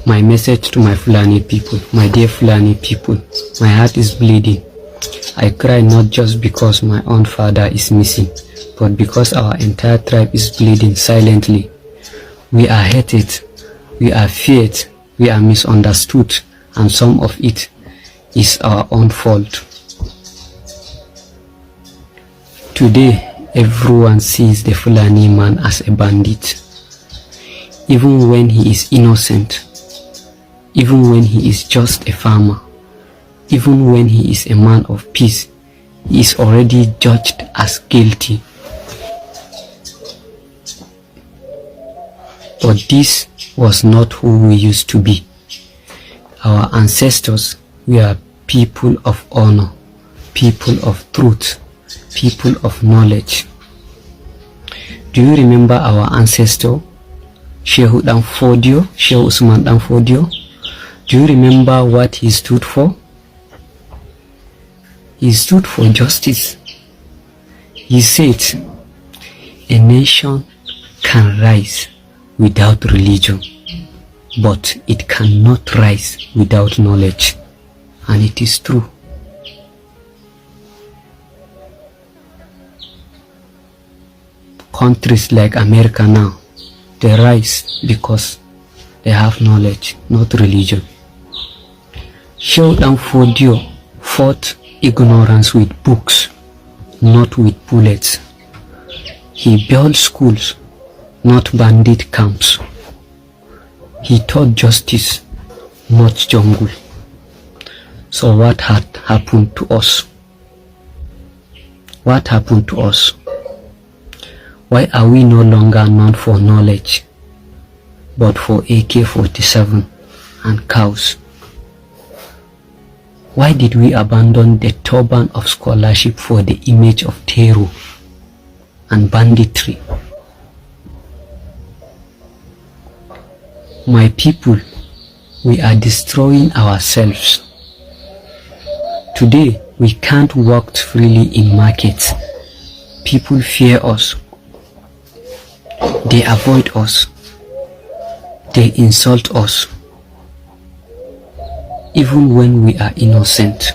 My message to my Fulani people, my dear Fulani people, my heart is bleeding. I cry not just because my own father is missing, but because our entire tribe is bleeding silently. We are hated, we are feared, we are misunderstood, and some of it is our own fault. Today, everyone sees the Fulani man as a bandit, even when he is innocent, even when he is just a farmer, even when he is a man of peace. He is already judged as guilty. But this was not who we used to be. Our ancestors were people of honor, people of truth, people of knowledge. Do you remember our ancestor, Shehu Danfodio, Shehu Usman Danfodio? Do you remember what he stood for? He stood for justice. He said, a nation can rise without religion, but it cannot rise without knowledge. And it is true. Countries like America now, they rise because they have knowledge, not religion. Shehu Danfodio fought ignorance with books, not with bullets. He built schools, not bandit camps. He taught justice, not jungle. So what had happened to us? What happened to us? Why are we no longer known for knowledge, but for AK-47 and cows? Why did we abandon the turban of scholarship for the image of terror and banditry? My people, we are destroying ourselves. Today, we can't walk freely in markets. People fear us. They avoid us. They insult us. Even when we are innocent.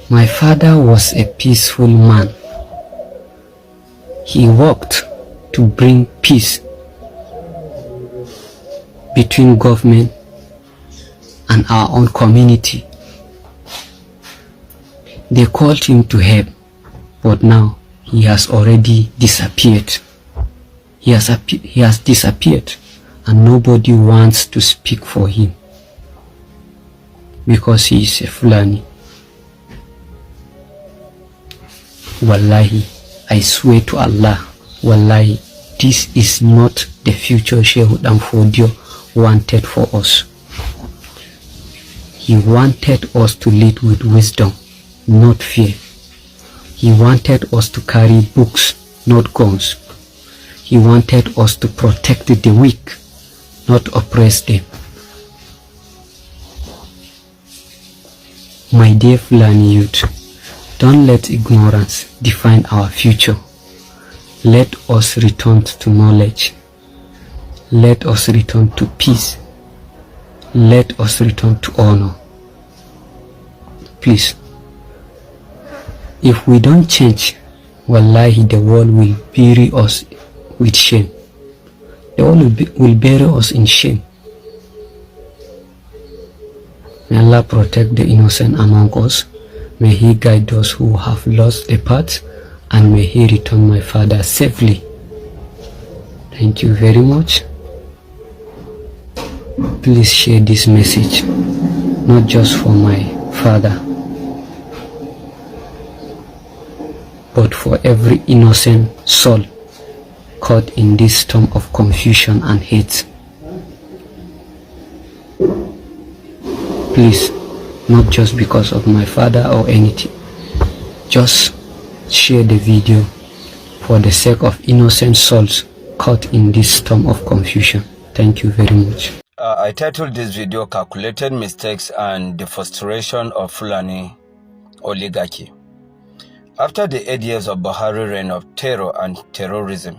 My father was a peaceful man. He worked to bring peace between government and our own community. They called him to help, but now he has already disappeared. He has disappeared, and nobody wants to speak for him because he is a Fulani. Wallahi, I swear to Allah, wallahi, this is not the future Shehu Danfodio wanted for us. He wanted us to lead with wisdom, not fear. He wanted us to carry books, not guns. He wanted us to protect the weak, not oppress them. My dear Fulani youth, don't let ignorance define our future. Let us return to knowledge. Let us return to peace. Let us return to honor. Please, if we don't change, wallahi, the world will bury us with shame. The world will bury us in shame. May Allah protect the innocent among us. May He guide those who have lost the path, and may He return my father safely. Thank you very much. Please share this message, not just for my father, but for every innocent soul caught in this storm of confusion and hate. Please, not just because of my father or anything, just share the video for the sake of innocent souls caught in this storm of confusion. Thank you very much. I titled this video Calculated Mistakes and the Frustration of Fulani Oligarchy. After the 8 years of Buhari reign of terror and terrorism,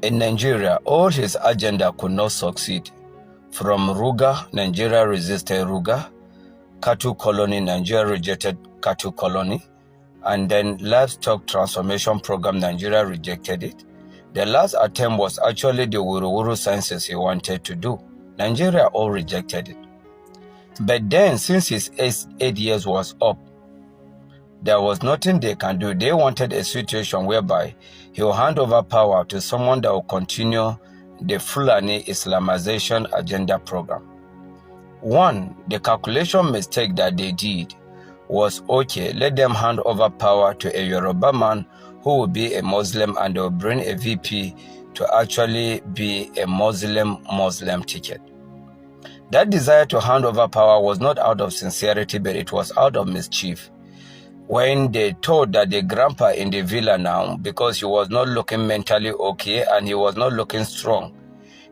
In Nigeria, all his agenda could not succeed. From Ruga, Nigeria resisted Ruga. Cattle colony, Nigeria rejected cattle colony. And then livestock transformation program, Nigeria rejected it. The last attempt was actually the Wuru census he wanted to do. Nigeria all rejected it. But then, since his 8 years was up, there was nothing they can do. They wanted a situation whereby he will hand over power to someone that will continue the Fulani Islamization agenda program. One, the calculation mistake that they did was, okay, let them hand over power to a Yoruba man who will be a Muslim, and they will bring a VP to actually be a Muslim ticket. That desire to hand over power was not out of sincerity, but it was out of mischief. When they told that the grandpa in the villa now, because he was not looking mentally okay and he was not looking strong,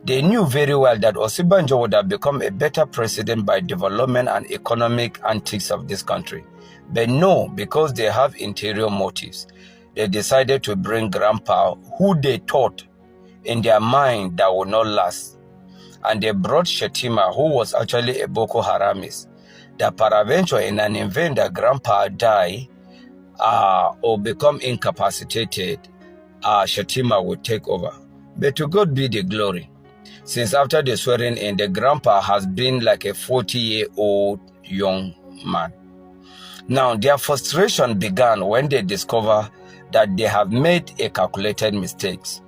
they knew very well that Osibanjo would have become a better president by development and economic antics of this country. But no, because they have interior motives, they decided to bring grandpa, who they thought in their mind that would not last. And they brought Shetima, who was actually a Boko Haramist, that peradventure in an event that grandpa die or become incapacitated, Shetima would take over. But to God be the glory. Since after the swearing in, the grandpa has been like a 40-year-old young man. Now, their frustration began when they discover that they have made a calculated mistakes.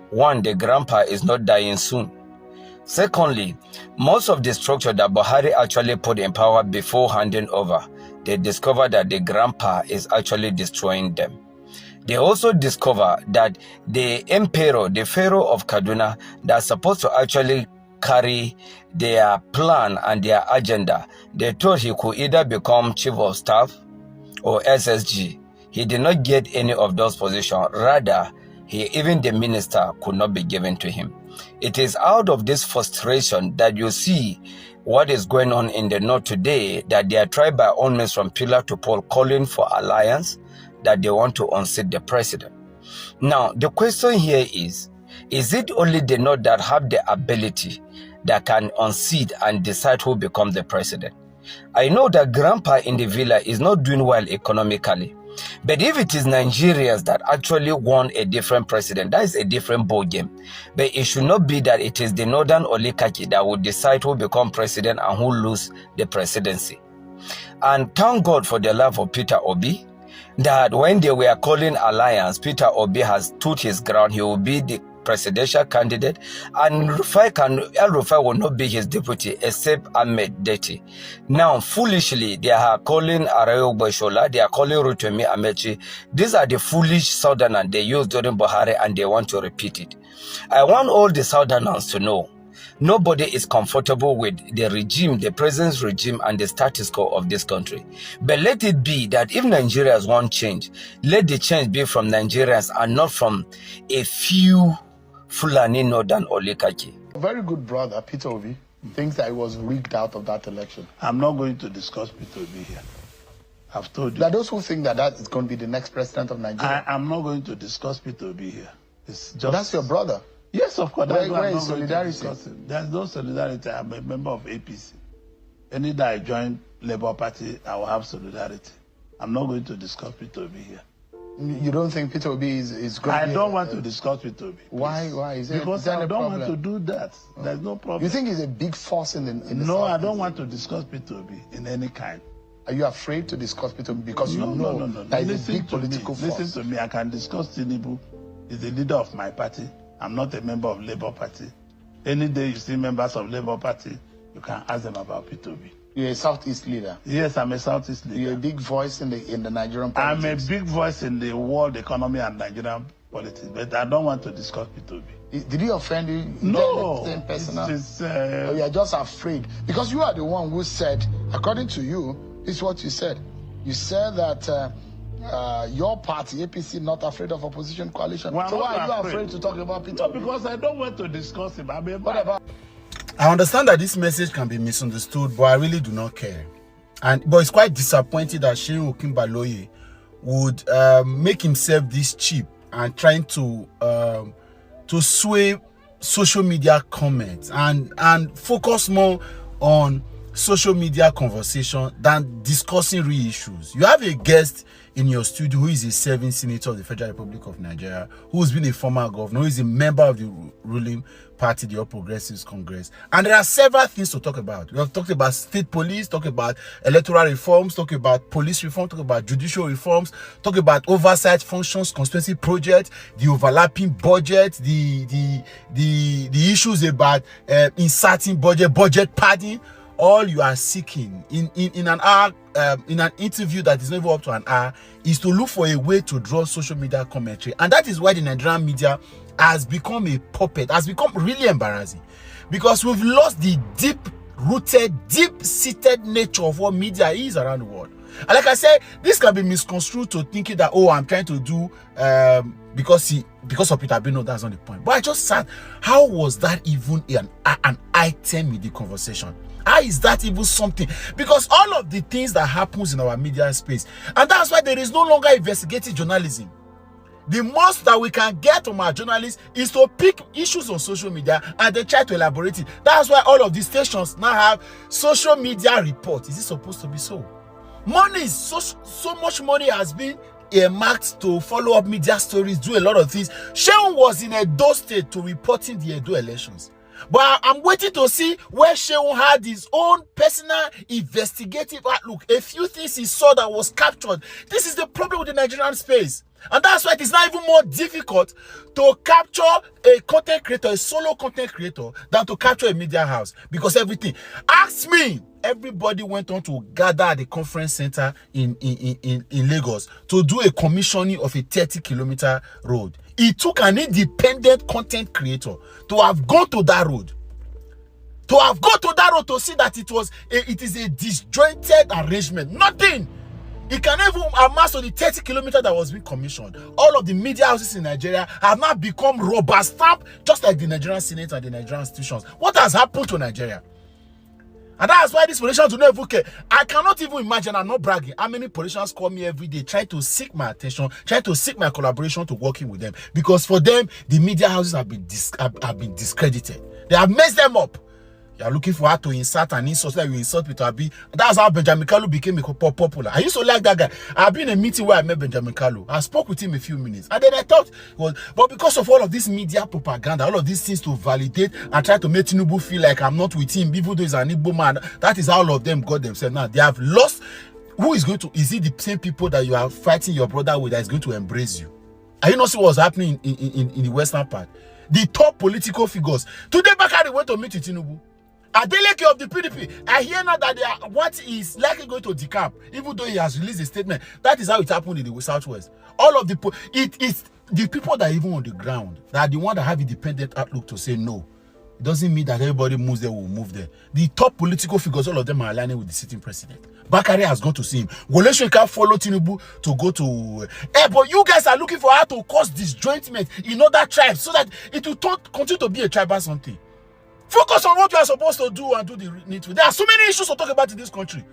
One, the grandpa is not dying soon. Secondly, most of the structure that Buhari actually put in power before handing over, they discovered that the grandpa is actually destroying them. They also discover that the emperor, the pharaoh of Kaduna, that's supposed to actually carry their plan and their agenda, they thought he could either become chief of staff or SSG. He did not get any of those positions. Rather, even the minister could not be given to him. It is out of this frustration that you see what is going on in the north today, that they are trying by all means from pillar to pole calling for alliance, that they want to unseat the president. Now, the question here is it only the north that have the ability that can unseat and decide who becomes the president? I know that grandpa in the villa is not doing well economically. But if it is Nigerians that actually want a different president, that is a different ballgame. But it should not be that it is the northern oligarchy that will decide who become president and who lose the presidency. And thank God for the life of Peter Obi, that when they were calling alliance, Peter Obi has stood his ground. He will be the presidential candidate, and El Rufai will not be his deputy except Ahmed Deti. Now, foolishly, they are calling Arayo Boshola, they are calling Rotimi Amechi. These are the foolish Southerners they used during Buhari, and they want to repeat it. I want all the Southerners to know nobody is comfortable with the regime, the president's regime, and the status quo of this country. But let it be that if Nigerians want change, let the change be from Nigerians and not from a few Fulani northern oligarchy. A very good brother, Peter Obi, thinks that he was rigged out of that election. I'm not going to discuss Peter Obi here. I've told you. There are those who think that is going to be the next president of Nigeria. I'm not going to discuss Peter Obi here. It's just... But that's your brother. Yes, of course. Where is solidarity? There's no solidarity. I'm a member of APC. Any day I join Labour Party, I will have solidarity. I'm not going to discuss Peter Obi here. You don't think Peter Obi is going to be... I don't want to discuss Peter Obi. Why? Because I don't want to do that. There's no problem. You think he's a big force in the No, I don't want to discuss Peter Obi in any kind. Are you afraid to discuss Peter Obi because you know that he's a big political force? Listen to me. I can discuss Tinubu. He's the leader of my party. I'm not a member of Labour Party. Any day you see members of Labour Party, you can ask them about Peter Obi. You're a Southeast leader. Yes, I'm a Southeast leader. You're a big voice in the Nigerian politics. I'm a big voice in the world economy and Nigerian politics, but I don't want to discuss Peter Obi. Did he offend you? No. Or you're just afraid? Because you are the one who said, according to you, this is what you said. You said that your party, APC, not afraid of opposition coalition. Well, so why are you afraid to talk about Peter Obi? Because I don't want to discuss him. What about... I understand that this message can be misunderstood, but I really do not care. But it's quite disappointing that Shehu Okinbaloye would make himself this cheap and trying to to sway social media comments and focus more on social media conversation than discussing real issues. You have a guest in your studio who is a serving senator of the Federal Republic of Nigeria, who's been a former governor, who is a member of the ruling party, the All Progressives Congress. And there are several things to talk about. We have talked about state police, talk about electoral reforms, talk about police reform, talk about judicial reforms, talk about oversight functions, constituency project, the overlapping budget, the issues about inserting budget padding. All you are seeking in an hour, in an interview that is never up to an hour, is to look for a way to draw social media commentary. And that is why the Nigerian media has become a puppet, has become really embarrassing, because we've lost the deep-rooted, deep-seated nature of what media is around the world. And like I said, this can be misconstrued to thinking that, oh, I'm trying to do because of Peter Bino. That's not the point. But I just said, how was that even an item in the conversation? How is that even something? Because all of the things that happens in our media space, and that's why there is no longer investigative journalism. The most that we can get from our journalists is to pick issues on social media and they try to elaborate it. That's why all of these stations now have social media report. Is it supposed to be so? Money, so much money has been earmarked to follow up media stories, do a lot of things. Shehu was in Edo State to reporting the Edo elections. But I'm waiting to see where Shehu had his own personal investigative outlook. A few things he saw that was captured. This is the problem with the Nigerian space. And that's why it is not even more difficult to capture a content creator, a solo content creator, than to capture a media house. Because everything. Ask me. Everybody went on to gather at the conference center in Lagos to do a commissioning of a 30-kilometer road. It took an independent content creator to have gone to that road. To have gone to that road to see that it is a disjointed arrangement. Nothing. It can even amass to the 30 kilometers that was being commissioned. All of the media houses in Nigeria have now become rubber stamp, just like the Nigerian Senate and the Nigerian institutions. What has happened to Nigeria? And that's why these politicians do not even care. I cannot even imagine, I'm not bragging, how many politicians call me every day, try to seek my attention, try to seek my collaboration to working with them. Because for them, the media houses have been discredited. They have messed them up. You are looking for how to insert an insult, like you insult Peter Abi. That's how Benjamin Kalu became popular. I used to like that guy. I've been in a meeting where I met Benjamin Kalu. I spoke with him a few minutes. And then I thought, well, but because of all of this media propaganda, all of these things to validate and try to make Tinubu feel like I'm not with him, even though he's an Igbo man, that is how all of them got themselves. Now, they have lost. Who is going to, is it the same people that you are fighting your brother with that is going to embrace you? Are you not seeing what's happening in the western part? The top political figures. Today, Bakari went to meet with Tinubu. Adeleke of the PDP, I hear now that what is likely going to decamp, even though he has released a statement. That is how it happened in the Southwest. All of it is the people that are even on the ground that are the one that have independent outlook to say no. It doesn't mean that everybody moves there will move there. The top political figures, all of them are aligning with the sitting president. Bakari has gone to see him. Wole can't follow Tinubu to go to. But you guys are looking for how to cause disjointment in other tribes so that it will continue to be a tribal something. Focus on what you are supposed to do and do the needful. There are so many issues to talk about in this country.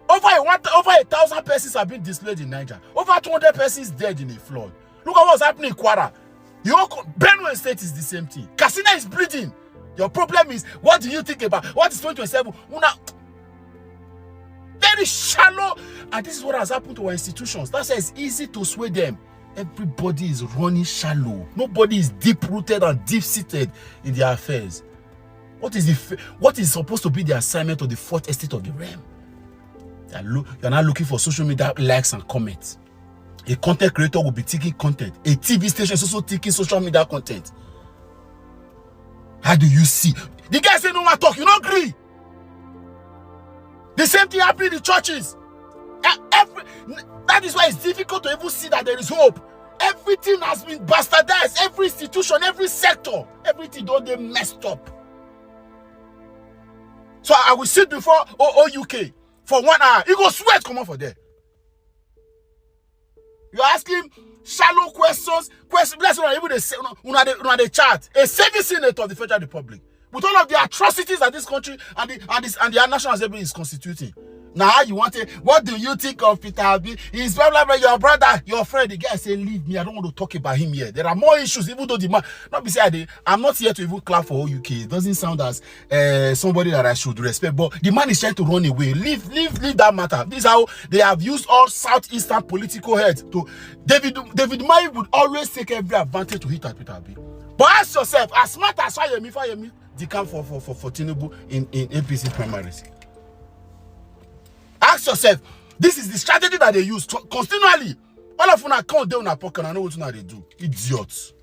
Over 1,000 persons have been displaced in Niger. Over 200 persons dead in a flood. Look at what's happening in Kwara. Benue State is the same thing. Katsina is bleeding. Your problem is, what do you think about? What is 2027? Very shallow. And this is what has happened to our institutions. That's why it's easy to sway them. Everybody is running shallow. Nobody is deep-rooted and deep-seated in their affairs. What is supposed to be the assignment of the fourth estate of the realm? You're not looking for social media likes and comments. A content creator will be taking content. A TV station is also taking social media content. How do you see? The guy say no one talk, you don't agree. The same thing happening in the churches. That is why it's difficult to even see that there is hope. Everything has been bastardized. Every institution, every sector, everything don't they messed up. So I will sit before OUK for 1 hour. He go sweat come on for there. You're asking shallow questions. Let's not even the chat. A serving senator of the Federal Republic with all of the atrocities that this country and the National Assembly is constituting. Now you want it? What do you think of Peter Obi? He's blah blah blah. Your brother, your friend. The guy say, "Leave me. I don't want to talk about him here. There are more issues." Even though the man, not be said, I'm not here to even clap for UK. It doesn't sound as somebody that I should respect. But the man is trying to run away. Leave that matter. This is how they have used all southeastern political heads to. David Mai would always take every advantage to hit at Peter Obi. But ask yourself, as smart as Fayemi, the camp for Tinubu in APC primaries. Ask yourself, this is the strategy that they use continually. All of them account they on a pocket and I know what they do. Idiots.